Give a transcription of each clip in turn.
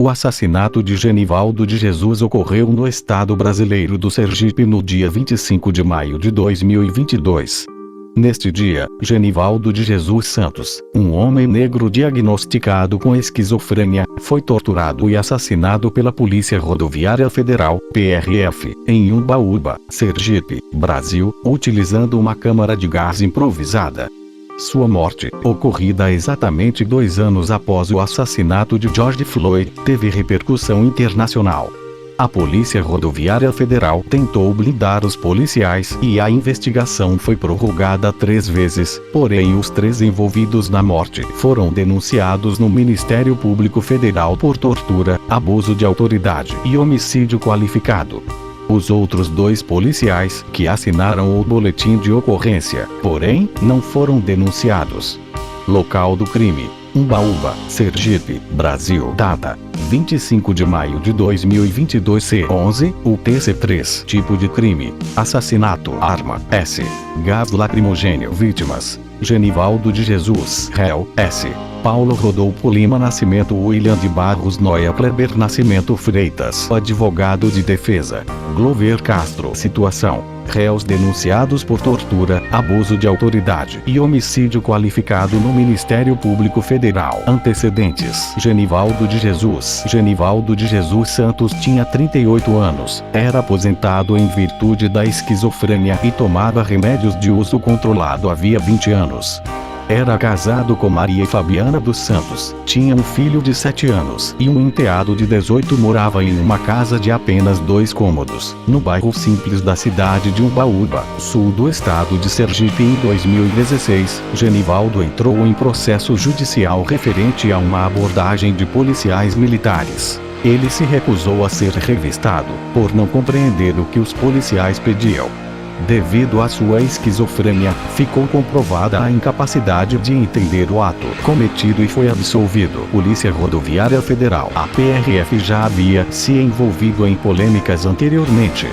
O assassinato de Genivaldo de Jesus ocorreu no estado brasileiro do Sergipe no dia 25 de maio de 2022. Neste dia, Genivaldo de Jesus Santos, um homem negro diagnosticado com esquizofrênia, foi torturado e assassinado pela Polícia Rodoviária Federal, PRF, em Umbaúba, Sergipe, Brasil, utilizando uma câmara de gás improvisada. Sua morte, ocorrida exatamente 2 anos após o assassinato de George Floyd, teve repercussão internacional. A Polícia Rodoviária Federal tentou blindar os policiais e a investigação foi prorrogada 3 vezes, porém os 3 envolvidos na morte foram denunciados no Ministério Público Federal por tortura, abuso de autoridade e homicídio qualificado. Os outros 2 policiais, que assinaram o boletim de ocorrência, porém, não foram denunciados. Local do crime: Umbaúba, Sergipe, Brasil. Data: 25 de maio de 2022. C11, UTC3. Tipo de crime: assassinato. Arma: S. Gás lacrimogêneo. Vítimas: Genivaldo de Jesus. Réu: S. Paulo Rodolfo Lima Nascimento, William de Barros Noia, Kleber Nascimento Freitas. Advogado de defesa: Glover Castro. Situação: réus denunciados por tortura, abuso de autoridade e homicídio qualificado no Ministério Público Federal. Antecedentes: Genivaldo de Jesus. Genivaldo de Jesus Santos tinha 38 anos, era aposentado em virtude da esquizofrênia e tomava remédios de uso controlado havia 20 anos. Era casado com Maria Fabiana dos Santos, tinha um filho de 7 anos e um enteado de 18. Morava em uma casa de apenas 2 cômodos, no bairro Simples da cidade de Umbaúba, sul do estado de Sergipe. Em 2016, Genivaldo entrou em processo judicial referente a uma abordagem de policiais militares. Ele se recusou a ser revistado, por não compreender o que os policiais pediam. Devido à sua esquizofrênia, ficou comprovada a incapacidade de entender o ato cometido e foi absolvido. Polícia Rodoviária Federal. A PRF já havia se envolvido em polêmicas anteriormente.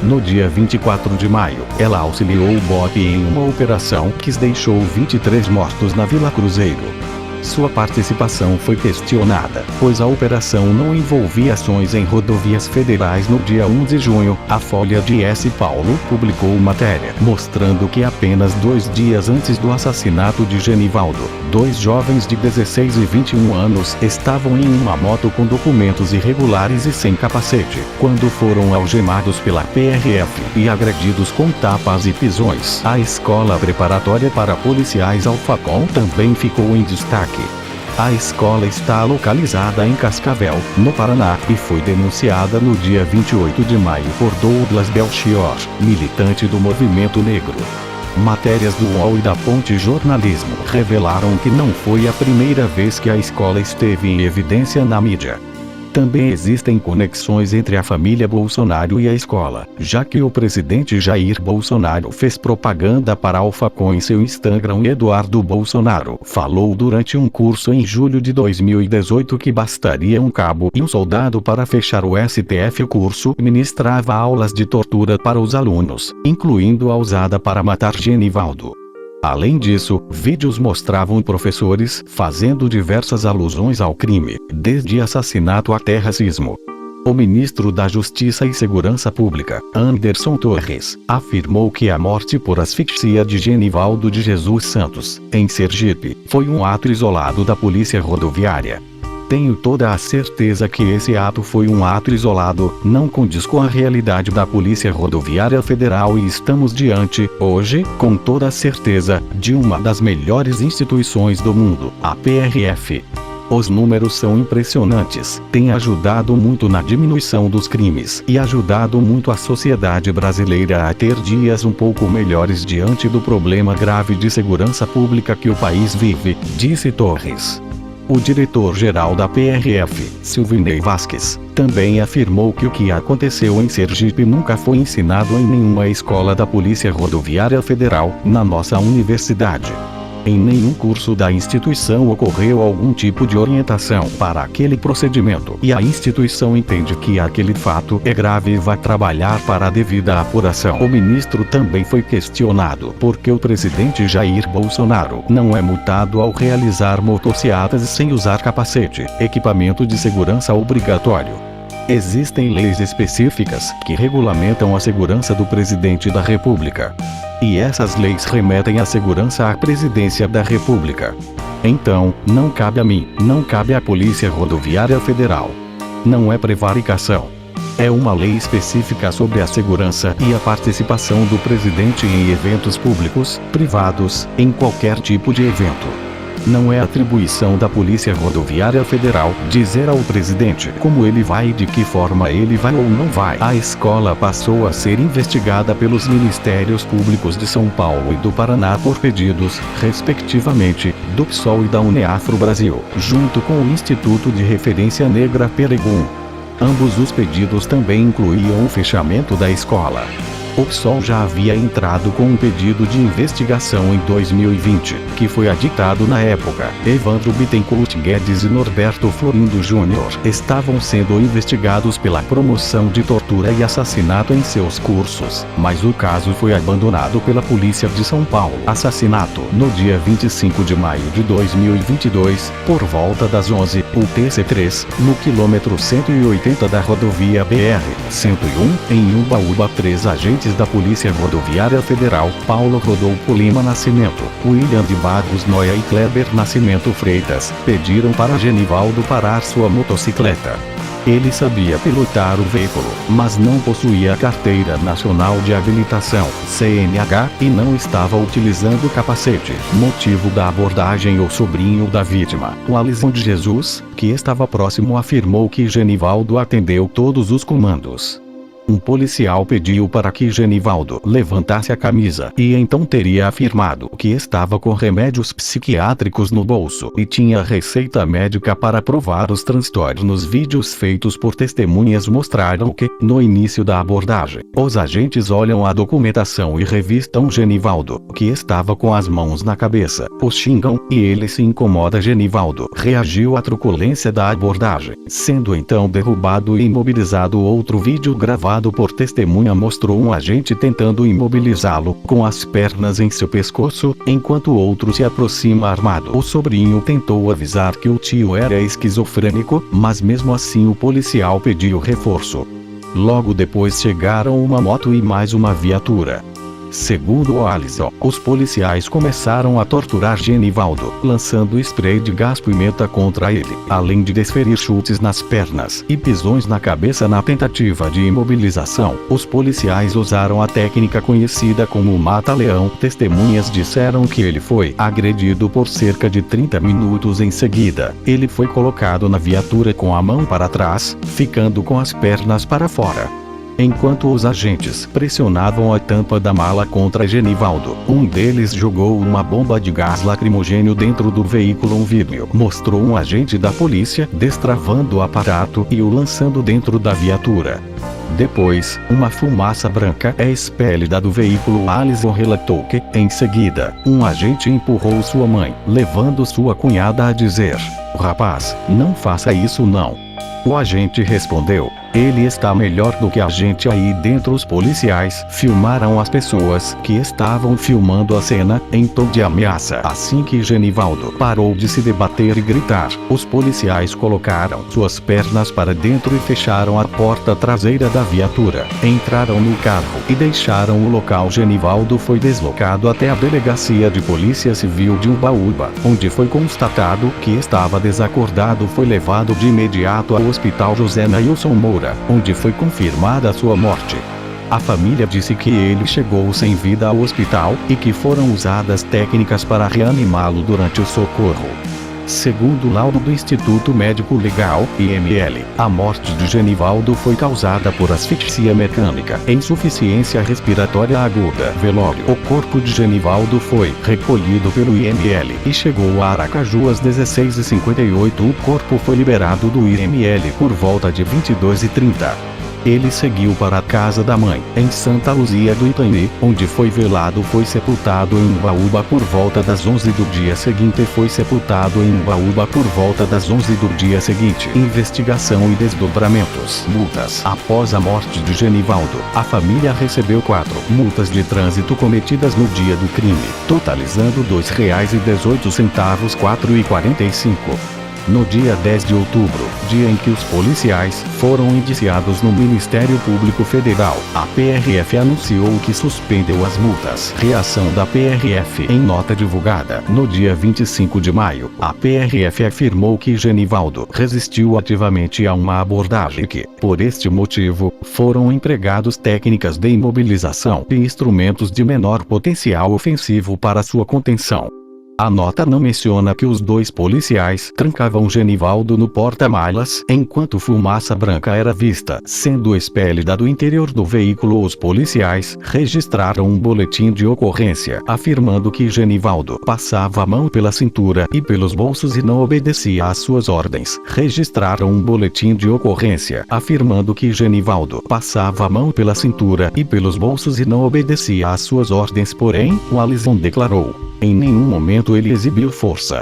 No dia 24 de maio, ela auxiliou o BOP em uma operação que deixou 23 mortos na Vila Cruzeiro. Sua participação foi questionada, pois a operação não envolvia ações em rodovias federais. No dia 1 de junho, a Folha de S. Paulo publicou matéria mostrando que apenas 2 dias antes do assassinato de Genivaldo, 2 jovens de 16 e 21 anos estavam em uma moto com documentos irregulares e sem capacete, quando foram algemados pela PRF e agredidos com tapas e pisões. A Escola Preparatória para Policiais Alfacom também ficou em destaque. A escola está localizada em Cascavel, no Paraná, e foi denunciada no dia 28 de maio por Douglas Belchior, militante do movimento negro. Matérias do UOL e da Ponte Jornalismo revelaram que não foi a primeira vez que a escola esteve em evidência na mídia. Também existem conexões entre a família Bolsonaro e a escola, já que o presidente Jair Bolsonaro fez propaganda para a Alfacom em seu Instagram. Eduardo Bolsonaro falou durante um curso em julho de 2018 que bastaria um cabo e um soldado para fechar o STF. O curso ministrava aulas de tortura para os alunos, incluindo a usada para matar Genivaldo. Além disso, vídeos mostravam professores fazendo diversas alusões ao crime, desde assassinato até racismo. O ministro da Justiça e Segurança Pública, Anderson Torres, afirmou que a morte por asfixia de Genivaldo de Jesus Santos, em Sergipe, foi um ato isolado da Polícia Rodoviária. Tenho toda a certeza que esse ato foi um ato isolado, não condiz com a realidade da Polícia Rodoviária Federal e estamos diante, hoje, com toda a certeza, de uma das melhores instituições do mundo, a PRF. Os números são impressionantes, tem ajudado muito na diminuição dos crimes e ajudado muito a sociedade brasileira a ter dias um pouco melhores diante do problema grave de segurança pública que o país vive, disse Torres. O diretor-geral da PRF, Silvinei Vasquez, também afirmou que o que aconteceu em Sergipe nunca foi ensinado em nenhuma escola da Polícia Rodoviária Federal, na nossa universidade. Em nenhum curso da instituição ocorreu algum tipo de orientação para aquele procedimento e a instituição entende que aquele fato é grave e vai trabalhar para a devida apuração. O ministro também foi questionado por que o presidente Jair Bolsonaro não é multado ao realizar motocicletas sem usar capacete, equipamento de segurança obrigatório. Existem leis específicas que regulamentam a segurança do presidente da República. E essas leis remetem a segurança à presidência da República. Então, não cabe a mim, não cabe à Polícia Rodoviária Federal. Não é prevaricação. É uma lei específica sobre a segurança e a participação do presidente em eventos públicos, privados, em qualquer tipo de evento. Não é atribuição da Polícia Rodoviária Federal dizer ao presidente como ele vai e de que forma ele vai ou não vai. A escola passou a ser investigada pelos Ministérios Públicos de São Paulo e do Paraná por pedidos, respectivamente, do PSOL e da Uneafro Brasil, junto com o Instituto de Referência Negra Peregum. Ambos os pedidos também incluíam o fechamento da escola. O PSOL já havia entrado com um pedido de investigação em 2020, que foi aditado na época. Evandro Bittencourt Guedes e Norberto Florindo Júnior estavam sendo investigados pela promoção de tortura e assassinato em seus cursos, mas o caso foi abandonado pela Polícia de São Paulo. Assassinato. No dia 25 de maio de 2022, por volta das 11, o TC3, no quilômetro 180 da rodovia BR-101, em Umbaúba, 3 agentes da Polícia Rodoviária Federal, Paulo Rodolfo Lima Nascimento, William de Barros Noia e Kleber Nascimento Freitas, pediram para Genivaldo parar sua motocicleta. Ele sabia pilotar o veículo, mas não possuía a Carteira Nacional de Habilitação, CNH, e não estava utilizando capacete. Motivo da abordagem: o sobrinho da vítima, o Alisson de Jesus, que estava próximo, afirmou que Genivaldo atendeu todos os comandos. Um policial pediu para que Genivaldo levantasse a camisa e então teria afirmado que estava com remédios psiquiátricos no bolso e tinha receita médica para provar os transtornos. Vídeos feitos por testemunhas mostraram que, no início da abordagem, os agentes olham a documentação e revistam Genivaldo, que estava com as mãos na cabeça, o xingam e ele se incomoda. Genivaldo reagiu à truculência da abordagem, sendo então derrubado e imobilizado. Outro vídeo gravado por testemunha mostrou um agente tentando imobilizá-lo, com as pernas em seu pescoço, enquanto outro se aproxima armado. O sobrinho tentou avisar que o tio era esquizofrênico, mas mesmo assim o policial pediu reforço. Logo depois chegaram uma moto e mais uma viatura. Segundo o Alisson, os policiais começaram a torturar Genivaldo, lançando spray de gás-pimenta contra ele, além de desferir chutes nas pernas e pisões na cabeça. Na tentativa de imobilização, os policiais usaram a técnica conhecida como mata-leão. Testemunhas disseram que ele foi agredido por cerca de 30 minutos. Em seguida, ele foi colocado na viatura com a mão para trás, ficando com as pernas para fora. Enquanto os agentes pressionavam a tampa da mala contra Genivaldo, um deles jogou uma bomba de gás lacrimogêneo dentro do veículo. Um vídeo mostrou um agente da polícia destravando o aparato e o lançando dentro da viatura. Depois, uma fumaça branca é expelida do veículo. Alisson relatou que, em seguida, um agente empurrou sua mãe, levando sua cunhada a dizer: "Rapaz, não faça isso não." O agente respondeu: "Ele está melhor do que a gente aí dentro." Os policiais filmaram as pessoas que estavam filmando a cena, em tom de ameaça. Assim que Genivaldo parou de se debater e gritar, os policiais colocaram suas pernas para dentro e fecharam a porta traseira da viatura. Entraram no carro e deixaram o local. Genivaldo foi deslocado até a Delegacia de Polícia Civil de Umbaúba, onde foi constatado que estava desacordado. Foi levado de imediato ao Hospital José Nailson Moura, onde foi confirmada sua morte. A família disse que ele chegou sem vida ao hospital e que foram usadas técnicas para reanimá-lo durante o socorro. Segundo o laudo do Instituto Médico Legal, IML, a morte de Genivaldo foi causada por asfixia mecânica e insuficiência respiratória aguda. Velório. O corpo de Genivaldo foi recolhido pelo IML e chegou a Aracaju às 16h58. O corpo foi liberado do IML por volta de 22h30. Ele seguiu para a casa da mãe, em Santa Luzia do Itanhi, onde foi velado. Foi sepultado em Umbaúba por volta das 11 do dia seguinte. Investigação e desdobramentos. Multas. Após a morte de Genivaldo, a família recebeu 4 multas de trânsito cometidas no dia do crime, totalizando R$ 2,18, 4,45. No dia 10 de outubro, dia em que os policiais foram indiciados no Ministério Público Federal, a PRF anunciou que suspendeu as multas. Reação da PRF. Em nota divulgada no dia 25 de maio, a PRF afirmou que Genivaldo resistiu ativamente a uma abordagem e que, por este motivo, foram empregados técnicas de imobilização e instrumentos de menor potencial ofensivo para sua contenção. A nota não menciona que os 2 policiais trancavam Genivaldo no porta-malas enquanto fumaça branca era vista sendo expelida do interior do veículo. Os policiais registraram um boletim de ocorrência afirmando que Genivaldo passava a mão pela cintura e pelos bolsos e não obedecia às suas ordens. Registraram um boletim de ocorrência afirmando que Genivaldo passava a mão pela cintura e pelos bolsos e não obedecia às suas ordens. Porém, o Alisson declarou: em nenhum momento ele exibiu força.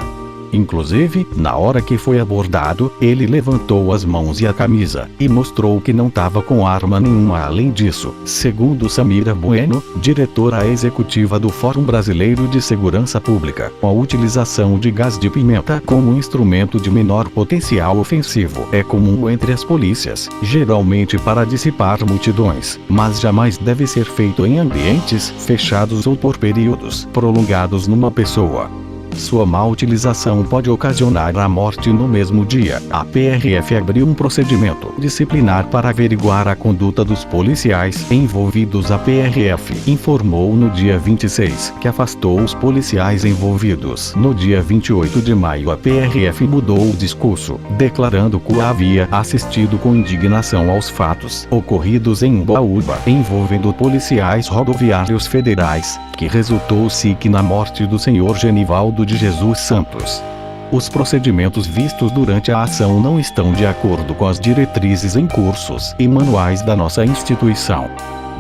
Inclusive, na hora que foi abordado, ele levantou as mãos e a camisa, e mostrou que não estava com arma nenhuma. Além disso, segundo Samira Bueno, diretora executiva do Fórum Brasileiro de Segurança Pública, a utilização de gás de pimenta como instrumento de menor potencial ofensivo é comum entre as polícias, geralmente para dissipar multidões, mas jamais deve ser feito em ambientes fechados ou por períodos prolongados numa pessoa. Sua má utilização pode ocasionar a morte no mesmo dia. A PRF abriu um procedimento disciplinar para averiguar a conduta dos policiais envolvidos. A PRF informou no dia 26 que afastou os policiais envolvidos. No dia 28 de maio, a PRF mudou o discurso, declarando que havia assistido com indignação aos fatos ocorridos em Umbaúba envolvendo policiais rodoviários federais, que resultou-se que na morte do senhor Genivaldo de Jesus Santos. Os procedimentos vistos durante a ação não estão de acordo com as diretrizes em cursos e manuais da nossa instituição.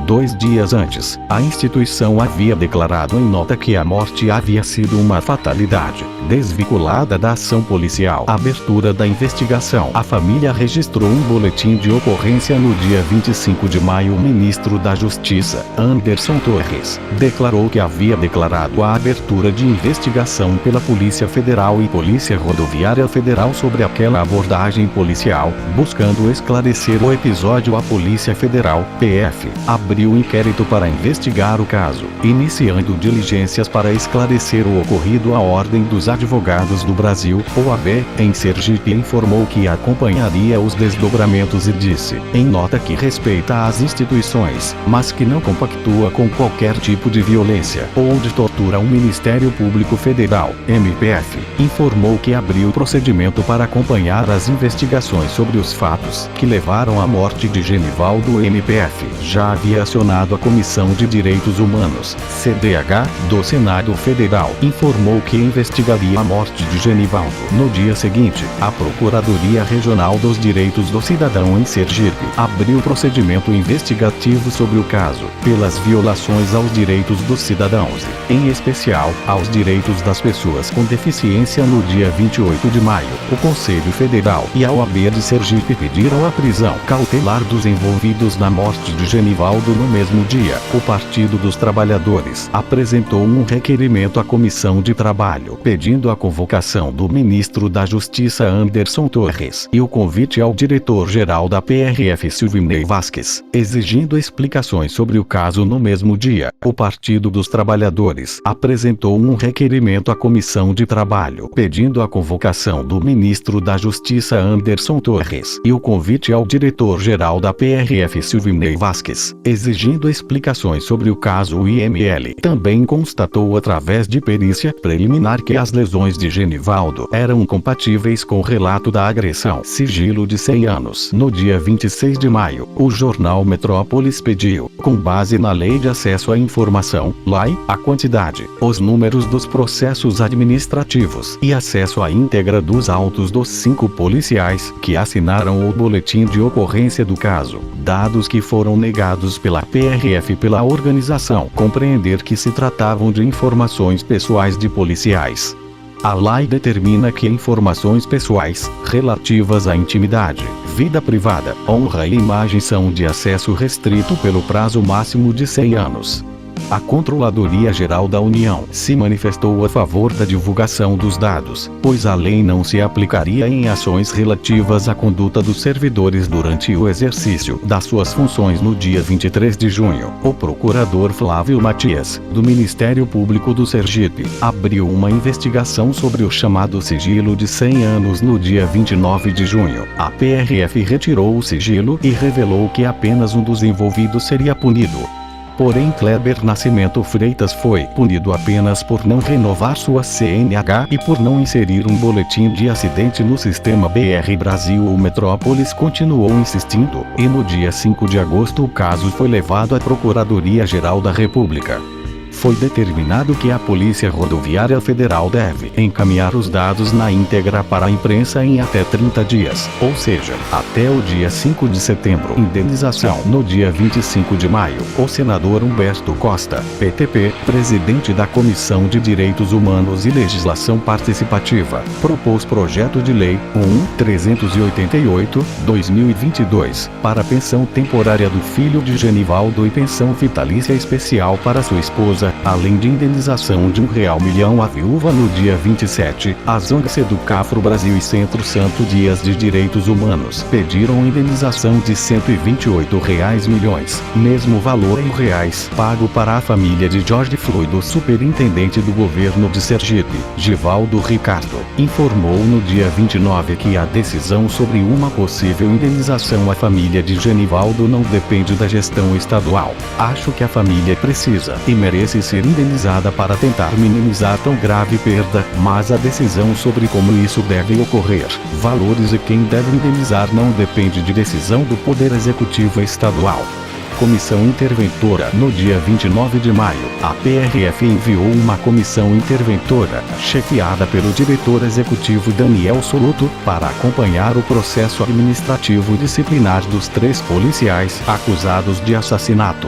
2 dias antes, a instituição havia declarado em nota que a morte havia sido uma fatalidade, desvinculada da ação policial. Abertura da investigação. A família registrou um boletim de ocorrência no dia 25 de maio. O ministro da Justiça, Anderson Torres, declarou que havia declarado a abertura de investigação pela Polícia Federal e Polícia Rodoviária Federal sobre aquela abordagem policial, buscando esclarecer o episódio. A Polícia Federal, PF, abriu inquérito para investigar o caso, iniciando diligências para esclarecer o ocorrido. A Ordem dos Advogados do Brasil, OAB, em Sergipe informou que acompanharia os desdobramentos e disse, em nota, que respeita as instituições, mas que não compactua com qualquer tipo de violência ou de tortura. O Ministério Público Federal, MPF, informou que abriu procedimento para acompanhar as investigações sobre os fatos que levaram à morte de Genivaldo. O MPF já havia acionado a Comissão de Direitos Humanos, CDH, do Senado Federal, informou que investigaria a morte de Genivaldo. No dia seguinte, a Procuradoria Regional dos Direitos do Cidadão em Sergipe abriu procedimento investigativo sobre o caso, pelas violações aos direitos dos cidadãos, em especial, aos direitos das pessoas com deficiência. No dia 28 de maio, o Conselho Federal e a OAB de Sergipe pediram a prisão cautelar dos envolvidos na morte de Genivaldo. No mesmo dia, o Partido dos Trabalhadores apresentou um requerimento à Comissão de Trabalho, pedindo a convocação do ministro da Justiça Anderson Torres e o convite ao diretor-geral da PRF Silvinei Vasquez, exigindo explicações sobre o caso. No mesmo dia, o Partido dos Trabalhadores apresentou um requerimento à Comissão de Trabalho, pedindo a convocação do ministro da Justiça Anderson Torres e o convite ao diretor-geral da PRF Silvinei Vasquez, exigindo explicações sobre o caso. O IML também constatou através de perícia preliminar que as lesões de Genivaldo eram compatíveis com o relato da agressão. Sigilo de 100 anos. No dia 26 de maio, o jornal Metrópolis pediu, com base na Lei de Acesso à Informação, LAI, a quantidade, os números dos processos administrativos e acesso à íntegra dos autos dos 5 policiais que assinaram o boletim de ocorrência do caso, dados que foram negados pela PRF pela organização compreender que se tratavam de informações pessoais de policiais. A lei determina que informações pessoais, relativas à intimidade, vida privada, honra e imagem são de acesso restrito pelo prazo máximo de 100 anos. A Controladoria Geral da União se manifestou a favor da divulgação dos dados, pois a lei não se aplicaria em ações relativas à conduta dos servidores durante o exercício das suas funções. No dia 23 de junho, o procurador Flávio Matias, do Ministério Público do Sergipe, abriu uma investigação sobre o chamado sigilo de 100 anos. No dia 29 de junho, a PRF retirou o sigilo e revelou que apenas um dos envolvidos seria punido. Porém, Kleber Nascimento Freitas foi punido apenas por não renovar sua CNH e por não inserir um boletim de acidente no sistema BR Brasil. O Metrópolis continuou insistindo, e no dia 5 de agosto o caso foi levado à Procuradoria-Geral da República. Foi determinado que a Polícia Rodoviária Federal deve encaminhar os dados na íntegra para a imprensa em até 30 dias, ou seja, até o dia 5 de setembro. Indenização. No dia 25 de maio, o senador Humberto Costa, PTP, presidente da Comissão de Direitos Humanos e Legislação Participativa, propôs projeto de lei 1.388/2022 para pensão temporária do filho de Genivaldo e pensão vitalícia especial para sua esposa, além de indenização de R$1 milhão à viúva. No dia 27, as ONGs Educafro Brasil e Centro Santo Dias de Direitos Humanos pediram indenização de R$128 milhões, mesmo valor em reais, pago para a família de George Floyd. O superintendente do governo de Sergipe, Givaldo Ricardo, informou no dia 29 que a decisão sobre uma possível indenização à família de Genivaldo não depende da gestão estadual. Acho que a família precisa e merece ser indenizada para tentar minimizar tão grave perda, mas a decisão sobre como isso deve ocorrer, valores e quem deve indenizar não depende de decisão do Poder Executivo Estadual. Comissão Interventora. No dia 29 de maio, a PRF enviou uma comissão interventora, chefiada pelo diretor executivo Daniel Soluto, para acompanhar o processo administrativo disciplinar dos 3 policiais acusados de assassinato.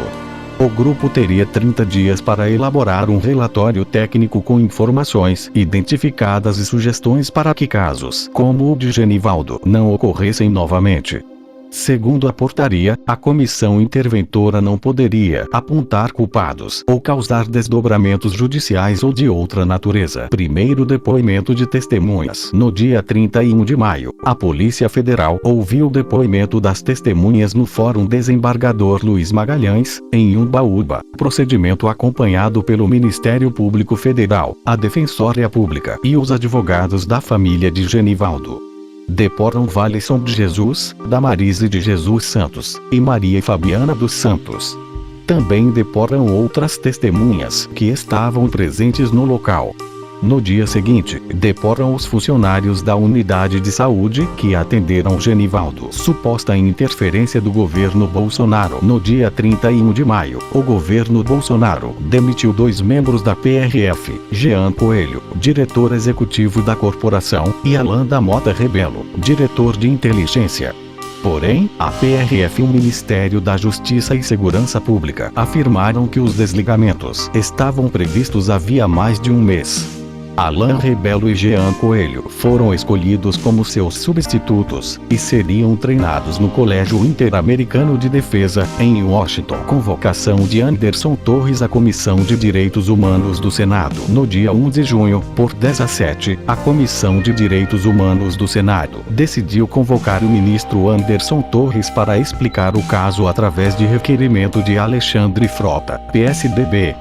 O grupo teria 30 dias para elaborar um relatório técnico com informações identificadas e sugestões para que casos, como o de Genivaldo, não ocorressem novamente. Segundo a portaria, a comissão interventora não poderia apontar culpados ou causar desdobramentos judiciais ou de outra natureza. Primeiro depoimento de testemunhas. No dia 31 de maio, a Polícia Federal ouviu o depoimento das testemunhas no Fórum Desembargador Luiz Magalhães, em Umbaúba. Procedimento acompanhado pelo Ministério Público Federal, a Defensoria Pública e os advogados da família de Genivaldo. Deporam Valisson de Jesus, Damarise de Jesus Santos, e Maria Fabiana dos Santos. Também deporam outras testemunhas que estavam presentes no local. No dia seguinte, deporam os funcionários da unidade de saúde que atenderam Genivaldo. Suposta interferência do governo Bolsonaro. No dia 31 de maio, o governo Bolsonaro demitiu 2 membros da PRF, Jean Coelho, diretor executivo da corporação, e Alan da Mota Rebelo, diretor de inteligência. Porém, a PRF e o Ministério da Justiça e Segurança Pública afirmaram que os desligamentos estavam previstos havia mais de um mês. Alan Rebelo e Jean Coelho foram escolhidos como seus substitutos e seriam treinados no Colégio Interamericano de Defesa, em Washington. Convocação de Anderson Torres à Comissão de Direitos Humanos do Senado. No dia 1 de junho, por 10 a 7, a Comissão de Direitos Humanos do Senado decidiu convocar o ministro Anderson Torres para explicar o caso através de requerimento de Alexandre Frota, PSDB.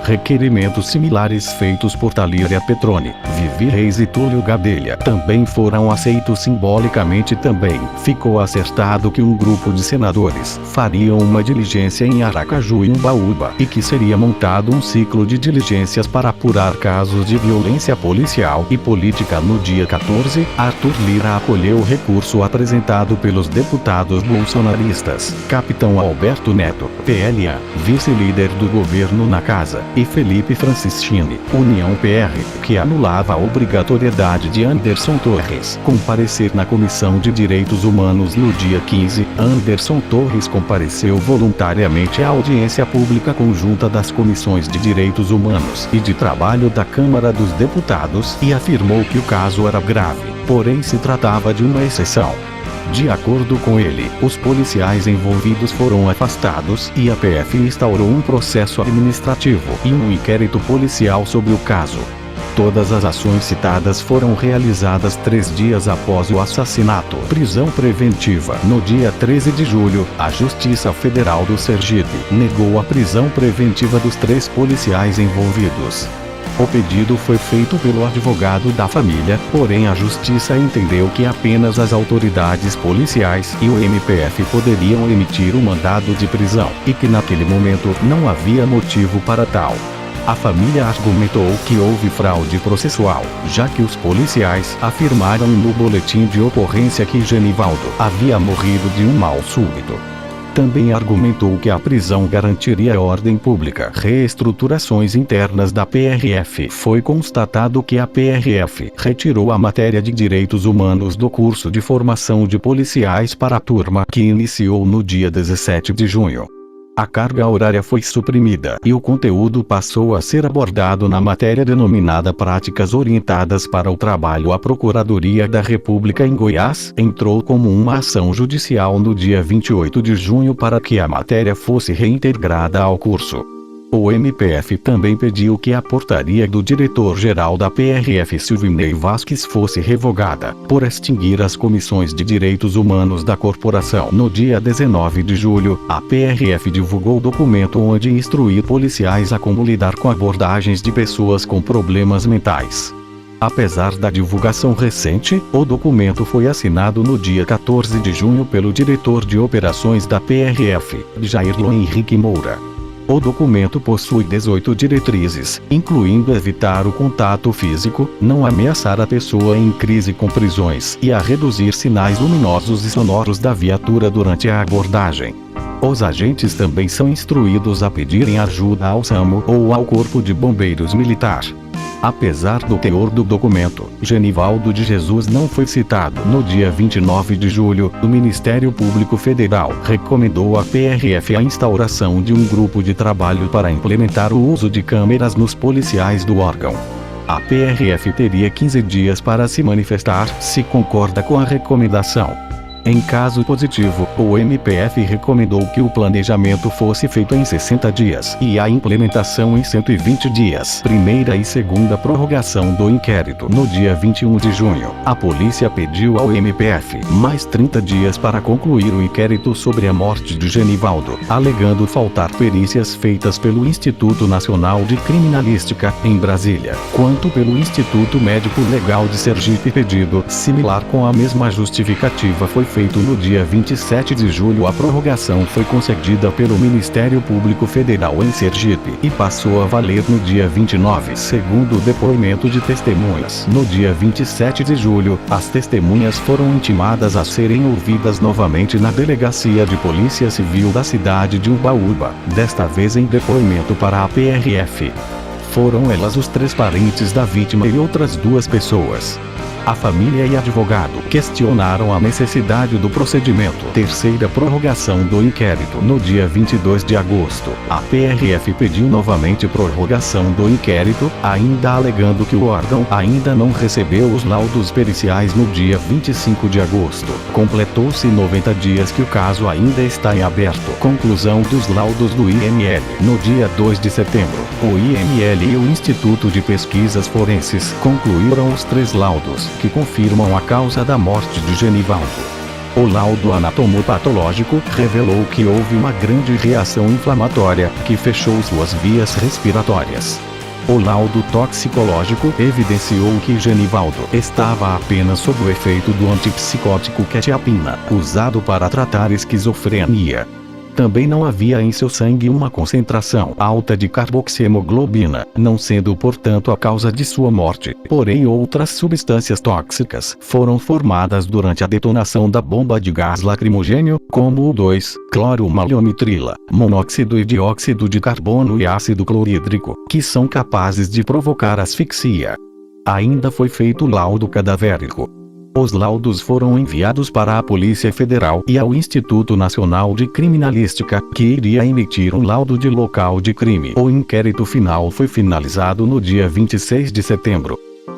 Requerimentos similares feitos por Talíria Petroni, Vivi Reis e Túlio Gadelha também foram aceitos simbolicamente. Também ficou acertado que um grupo de senadores fariam uma diligência em Aracaju e Umbaúba e que seria montado um ciclo de diligências para apurar casos de violência policial e política. No dia 14, Arthur Lira acolheu o recurso apresentado pelos deputados bolsonaristas, Capitão Alberto Neto, PLA, vice-líder do governo na Casa, e Felipe Francischini, União PR, que anulava a obrigatoriedade de Anderson Torres comparecer na Comissão de Direitos Humanos. No dia 15, Anderson Torres compareceu voluntariamente à audiência pública conjunta das Comissões de Direitos Humanos e de Trabalho da Câmara dos Deputados e afirmou que o caso era grave, porém se tratava de uma exceção. De acordo com ele, os policiais envolvidos foram afastados e a PF instaurou um processo administrativo e um inquérito policial sobre o caso. Todas as ações citadas foram realizadas 3 dias após o assassinato. Prisão preventiva. No dia 13 de julho, a Justiça Federal do Sergipe negou a prisão preventiva dos 3 policiais envolvidos. O pedido foi feito pelo advogado da família, porém a justiça entendeu que apenas as autoridades policiais e o MPF poderiam emitir o mandado de prisão, e que naquele momento não havia motivo para tal. A família argumentou que houve fraude processual, já que os policiais afirmaram no boletim de ocorrência que Genivaldo havia morrido de um mal súbito. Também argumentou que a prisão garantiria a ordem pública. Reestruturações internas da PRF. Foi constatado que a PRF retirou a matéria de direitos humanos do curso de formação de policiais para a turma que iniciou no dia 17 de junho. A carga horária foi suprimida e o conteúdo passou a ser abordado na matéria denominada Práticas Orientadas para o Trabalho. A Procuradoria da República em Goiás entrou como uma ação judicial no dia 28 de junho para que a matéria fosse reintegrada ao curso. O MPF também pediu que a portaria do diretor-geral da PRF, Silvinei Vasques, fosse revogada, por extinguir as comissões de direitos humanos da corporação. No dia 19 de julho, a PRF divulgou documento onde instruía policiais a como lidar com abordagens de pessoas com problemas mentais. Apesar da divulgação recente, o documento foi assinado no dia 14 de junho pelo diretor de operações da PRF, Jairlon Henrique Moura. O documento possui 18 diretrizes, incluindo evitar o contato físico, não ameaçar a pessoa em crise com prisões e a reduzir sinais luminosos e sonoros da viatura durante a abordagem. Os agentes também são instruídos a pedirem ajuda ao SAMU ou ao Corpo de Bombeiros Militar. Apesar do teor do documento, Genivaldo de Jesus não foi citado. No dia 29 de julho, o Ministério Público Federal recomendou à PRF a instauração de um grupo de trabalho para implementar o uso de câmeras nos policiais do órgão. A PRF teria 15 dias para se manifestar se concorda com a recomendação. Em caso positivo, o MPF recomendou que o planejamento fosse feito em 60 dias e a implementação em 120 dias. Primeira e segunda prorrogação do inquérito. No dia 21 de junho, a polícia pediu ao MPF mais 30 dias para concluir o inquérito sobre a morte de Genivaldo, alegando faltar perícias feitas pelo Instituto Nacional de Criminalística, em Brasília, quanto pelo Instituto Médico Legal de Sergipe. Pedido similar com a mesma justificativa foi feito no dia 27 de julho. A prorrogação foi concedida pelo Ministério Público Federal em Sergipe e passou a valer no dia 29, segundo o depoimento de testemunhas. No dia 27 de julho, as testemunhas foram intimadas a serem ouvidas novamente na Delegacia de Polícia Civil da cidade de Umbaúba, desta vez em depoimento para a PRF. Foram elas os 3 parentes da vítima e outras 2 pessoas. A família e advogado questionaram a necessidade do procedimento. Terceira prorrogação do inquérito. No dia 22 de agosto, a PRF pediu novamente prorrogação do inquérito, ainda alegando que o órgão ainda não recebeu os laudos periciais. No dia 25 de agosto, completou-se 90 dias que o caso ainda está em aberto. Conclusão dos laudos do IML. No dia 2 de setembro, o IML e o Instituto de Pesquisas Forenses concluíram os 3 laudos que confirmam a causa da morte de Genivaldo. O laudo anatomopatológico revelou que houve uma grande reação inflamatória, que fechou suas vias respiratórias. O laudo toxicológico evidenciou que Genivaldo estava apenas sob o efeito do antipsicótico quetiapina, usado para tratar esquizofrenia. Também não havia em seu sangue uma concentração alta de carboxihemoglobina, não sendo portanto a causa de sua morte. Porém, outras substâncias tóxicas foram formadas durante a detonação da bomba de gás lacrimogênio, como o 2-cloromalhomitrila, monóxido e dióxido de carbono e ácido clorídrico, que são capazes de provocar asfixia. Ainda foi feito o laudo cadavérico. Os laudos foram enviados para a Polícia Federal e ao Instituto Nacional de Criminalística, que iria emitir um laudo de local de crime. O inquérito final foi finalizado no dia 26 de setembro.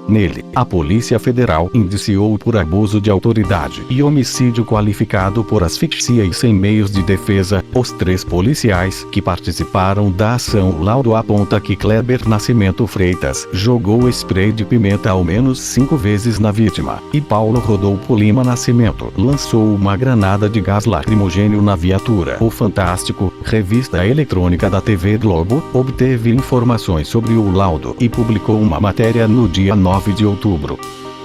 Nele, a Polícia Federal indiciou por abuso de autoridade e homicídio qualificado por asfixia e sem meios de defesa os 3 policiais que participaram da ação. O laudo aponta que Kleber Nascimento Freitas jogou spray de pimenta ao menos 5 vezes na vítima, e Paulo Rodolfo Lima Nascimento lançou uma granada de gás lacrimogênio na viatura. O Fantástico, revista eletrônica da TV Globo, obteve informações sobre o laudo e publicou uma matéria no dia 9 de outubro.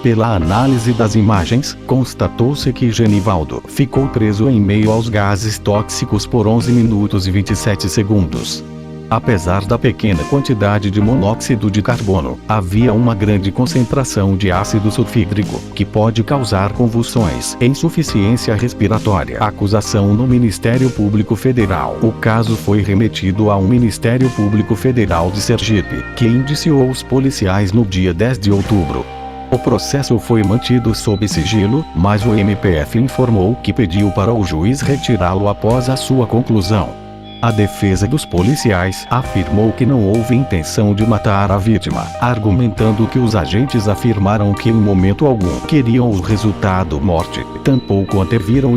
Pela análise das imagens, constatou-se que Genivaldo ficou preso em meio aos gases tóxicos por 11 minutos e 27 segundos. Apesar da pequena quantidade de monóxido de carbono, havia uma grande concentração de ácido sulfídrico, que pode causar convulsões e insuficiência respiratória. Acusação no Ministério Público Federal. O caso foi remetido ao Ministério Público Federal de Sergipe, que indiciou os policiais no dia 10 de outubro. O processo foi mantido sob sigilo, mas o MPF informou que pediu para o juiz retirá-lo após a sua conclusão. A defesa dos policiais afirmou que não houve intenção de matar a vítima, argumentando que os agentes afirmaram que em momento algum queriam o resultado morte, tampouco anteviram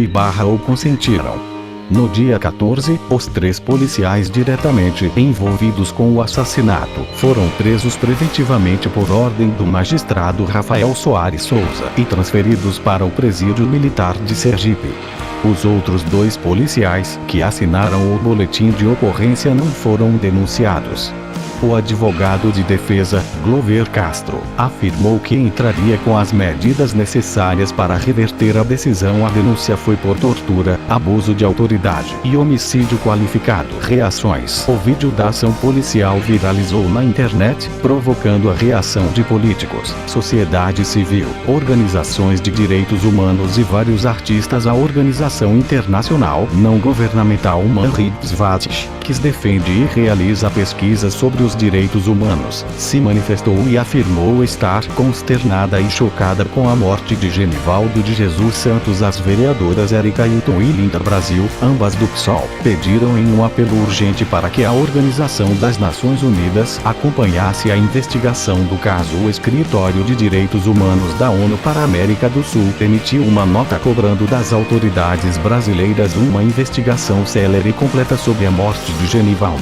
ou consentiram. No dia 14, os 3 policiais diretamente envolvidos com o assassinato foram presos preventivamente por ordem do magistrado Rafael Soares Souza e transferidos para o Presídio Militar de Sergipe. Os outros 2 policiais que assinaram o boletim de ocorrência não foram denunciados. O advogado de defesa, Glover Castro, afirmou que entraria com as medidas necessárias para reverter a decisão. A denúncia foi por tortura, abuso de autoridade e homicídio qualificado. Reações. O vídeo da ação policial viralizou na internet, provocando a reação de políticos, sociedade civil, organizações de direitos humanos e vários artistas. A organização internacional não governamental Human Rights Watch, que defende e realiza pesquisas sobre os direitos humanos, se manifestou e afirmou estar consternada e chocada com a morte de Genivaldo de Jesus Santos. As vereadoras Érica Hilton e Linda Brasil, ambas do PSOL, pediram em um apelo urgente para que a Organização das Nações Unidas acompanhasse a investigação do caso. O Escritório de Direitos Humanos da ONU para a América do Sul emitiu uma nota cobrando das autoridades brasileiras uma investigação célere e completa sobre a morte de Genivaldo.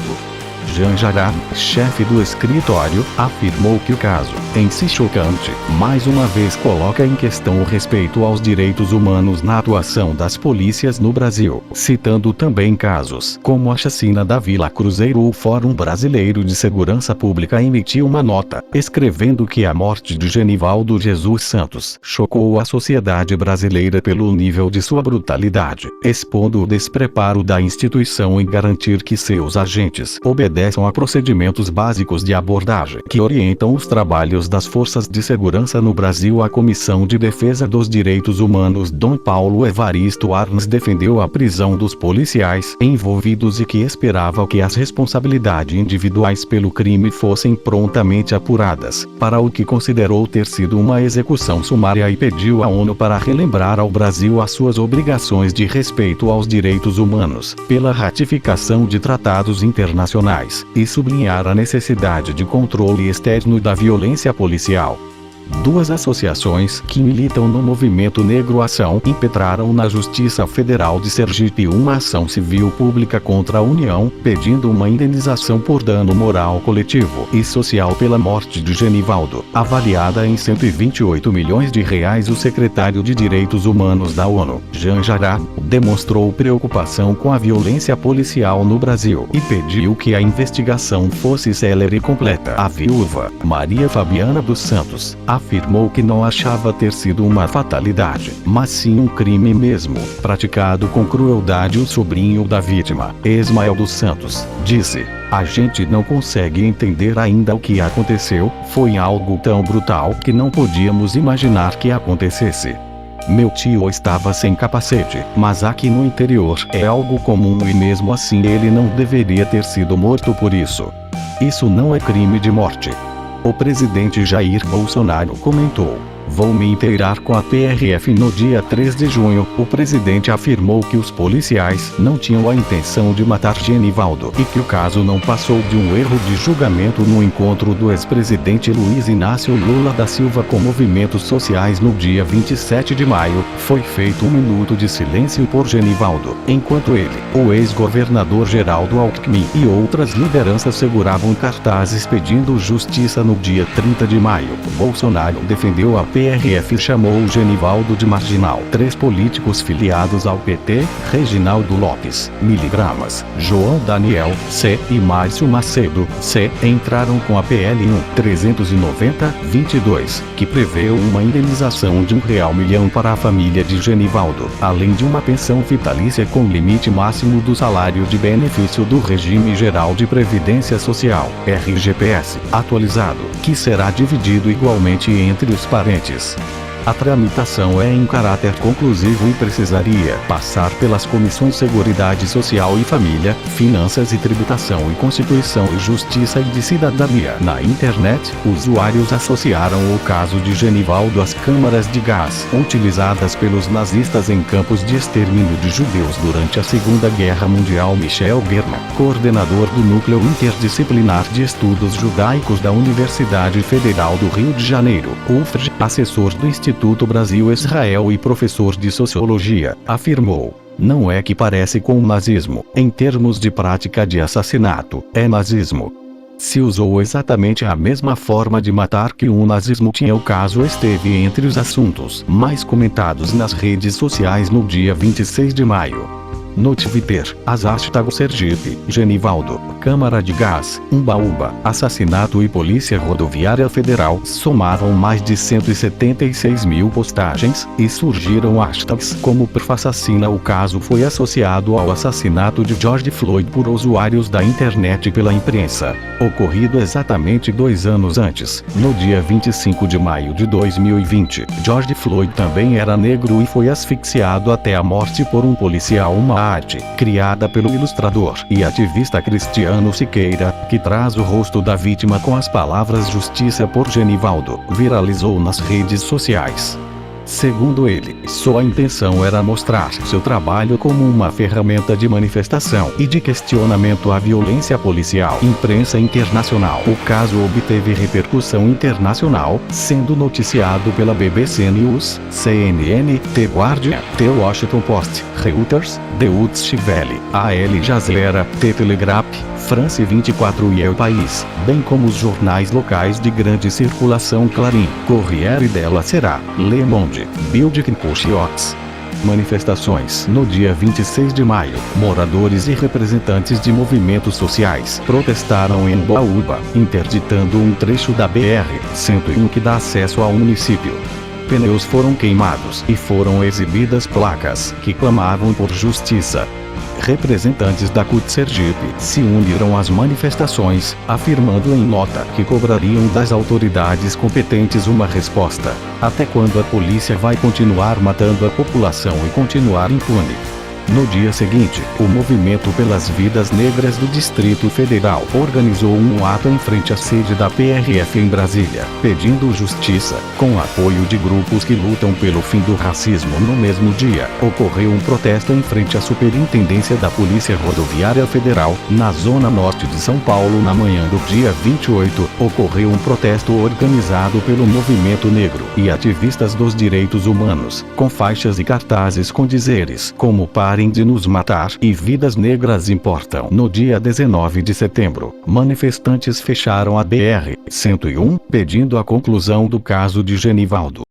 Jean Jarab, chefe do escritório, afirmou que o caso, em si chocante, mais uma vez coloca em questão o respeito aos direitos humanos na atuação das polícias no Brasil, citando também casos como a chacina da Vila Cruzeiro. O Fórum Brasileiro de Segurança Pública emitiu uma nota, escrevendo que a morte de Genivaldo Jesus Santos chocou a sociedade brasileira pelo nível de sua brutalidade, expondo o despreparo da instituição em garantir que seus agentes obedeçam a procedimentos básicos de abordagem que orientam os trabalhos das forças de segurança no Brasil. A Comissão de Defesa dos Direitos Humanos Dom Paulo Evaristo Arns defendeu a prisão dos policiais envolvidos e que esperava que as responsabilidades individuais pelo crime fossem prontamente apuradas, para o que considerou ter sido uma execução sumária, e pediu à ONU para relembrar ao Brasil as suas obrigações de respeito aos direitos humanos, pela ratificação de tratados internacionais, e sublinhar a necessidade de controle externo da violência policial. Duas associações que militam no movimento Negro Ação impetraram na Justiça Federal de Sergipe uma ação civil pública contra a União, pedindo uma indenização por dano moral coletivo e social pela morte de Genivaldo, avaliada em 128 milhões de reais. O secretário de Direitos Humanos da ONU, Jan Jará, demonstrou preocupação com a violência policial no Brasil e pediu que a investigação fosse célere e completa. A viúva, Maria Fabiana dos Santos, afirmou que não achava ter sido uma fatalidade, mas sim um crime mesmo, praticado com crueldade. O sobrinho da vítima, Ismael dos Santos, disse: "A gente não consegue entender ainda o que aconteceu, foi algo tão brutal que não podíamos imaginar que acontecesse. Meu tio estava sem capacete, mas aqui no interior é algo comum e mesmo assim ele não deveria ter sido morto por isso. Isso não é crime de morte." O presidente Jair Bolsonaro comentou: "Vou me inteirar com a PRF." No dia 3 de junho, o presidente afirmou que os policiais não tinham a intenção de matar Genivaldo e que o caso não passou de um erro de julgamento. No encontro do ex-presidente Luiz Inácio Lula da Silva com movimentos sociais no dia 27 de maio, foi feito um minuto de silêncio por Genivaldo, enquanto ele, o ex-governador Geraldo Alckmin e outras lideranças seguravam cartazes pedindo justiça. No dia 30 de maio, Bolsonaro defendeu a PRF e chamou Genivaldo de marginal. Três políticos filiados ao PT, Reginaldo Lopes, miligramas, João Daniel, C. e Márcio Macedo, C., entraram com a PL 1.390.22, que prevê uma indenização de R$1 milhão para a família de Genivaldo, além de uma pensão vitalícia com limite máximo do salário de benefício do Regime Geral de Previdência Social, RGPS, atualizado, que será dividido igualmente entre os parentes. A tramitação é em caráter conclusivo e precisaria passar pelas comissões Seguridade Social e Família, Finanças e Tributação e Constituição e Justiça e de Cidadania. Na internet, usuários associaram o caso de Genivaldo às câmaras de gás utilizadas pelos nazistas em campos de extermínio de judeus durante a Segunda Guerra Mundial. Michel German, coordenador do Núcleo Interdisciplinar de Estudos Judaicos da Universidade Federal do Rio de Janeiro, UFRJ, assessor do Instituto Brasil-Israel e professor de Sociologia, afirmou: "Não é que parece com o nazismo, em termos de prática de assassinato, é nazismo. Se usou exatamente a mesma forma de matar que o nazismo tinha." O caso esteve entre os assuntos mais comentados nas redes sociais no dia 26 de maio. No Twitter, as hashtags Sergipe, Genivaldo, Câmara de Gás, Umbaúba, assassinato e Polícia Rodoviária Federal somaram mais de 176 mil postagens, e surgiram hashtags como #PrFassassina. O caso foi associado ao assassinato de George Floyd por usuários da internet pela imprensa, ocorrido exatamente 2 anos antes, no dia 25 de maio de 2020. George Floyd também era negro e foi asfixiado até a morte por um policial. Uma arte, criada pelo ilustrador e ativista Cristiano Siqueira, que traz o rosto da vítima com as palavras "Justiça por Genivaldo", viralizou nas redes sociais. Segundo ele, sua intenção era mostrar seu trabalho como uma ferramenta de manifestação e de questionamento à violência policial. Imprensa internacional. O caso obteve repercussão internacional, sendo noticiado pela BBC News, CNN, The Guardian, The Washington Post, Reuters, Deutsche Welle, Al Jazeera, The Telegraph, France 24 e El País, bem como os jornais locais de grande circulação Clarim, Corriere della Sera, Le Monde, Bild e Patriots. Manifestações. No dia 26 de maio, moradores e representantes de movimentos sociais protestaram em Umbaúba, interditando um trecho da BR-101 que dá acesso ao município. Pneus foram queimados e foram exibidas placas que clamavam por justiça. Representantes da CUT Sergipe se uniram às manifestações, afirmando em nota que cobrariam das autoridades competentes uma resposta. Até quando a polícia vai continuar matando a população e continuar impune? No dia seguinte, o Movimento pelas Vidas Negras do Distrito Federal organizou um ato em frente à sede da PRF em Brasília, pedindo justiça, com apoio de grupos que lutam pelo fim do racismo. No mesmo dia, ocorreu um protesto em frente à Superintendência da Polícia Rodoviária Federal, na Zona Norte de São Paulo. Na manhã do dia 28, ocorreu um protesto organizado pelo Movimento Negro e ativistas dos direitos humanos, com faixas e cartazes com dizeres como "Parem de nos matar" e "Vidas negras importam". No dia 19 de setembro, manifestantes fecharam a BR-101, pedindo a conclusão do caso de Genivaldo.